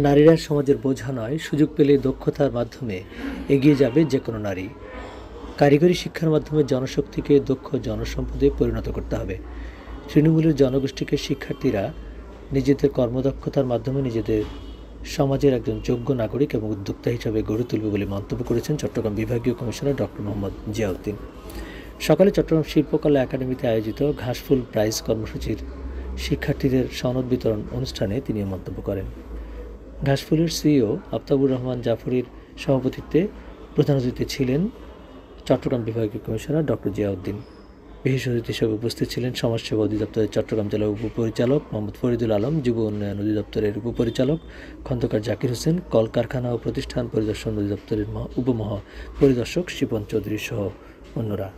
নারীরা সমাজের বোঝা নয়, সুযোগ পেলে দক্ষতার মাধ্যমে এগিয়ে যাবে যে কোনো নারী। কারিগরি শিক্ষার মাধ্যমে জনশক্তিকে দক্ষ জনসম্পদে পরিণত করতে হবে। তৃণমূলের জনগোষ্ঠীকে শিক্ষার্থীরা নিজেদের কর্মদক্ষতার মাধ্যমে নিজেদের সমাজের একজন যোগ্য নাগরিক এবং উদ্যোক্তা হিসাবে গড়ে তুলবে বলে মন্তব্য করেছেন চট্টগ্রাম বিভাগীয় কমিশনার ডক্টর মোহাম্মদ জিয়াউদ্দিন। সকালে চট্টগ্রাম শিল্পকলা একাডেমিতে আয়োজিত ঘাসফুল প্রাইজ কর্মসূচির শিক্ষার্থীদের সনদ বিতরণ অনুষ্ঠানে তিনি মন্তব্য করেন। ঘাসফুলের সিইও আফতাবুর রহমান জাফরির সভাপতিত্বে প্রধান অতিথি ছিলেন চট্টগ্রাম বিভাগীয় কমিশনার ডক্টর জিয়াউদ্দিন। বিশেষ অতিথি হিসেবে উপস্থিত ছিলেন সমাজসেবা অধিদপ্তরের চট্টগ্রাম জেলার উপপরিচালক মোহাম্মদ ফরিদুল আলম, যুব উন্নয়ন অধিদপ্তরের উপপরিচালক খন্দকার জাকির হোসেন, কলকারখানা ও প্রতিষ্ঠান পরিদর্শন অধিদপ্তরের উপমহা পরিদর্শক শিপন চৌধুরী সহ অন্যরা।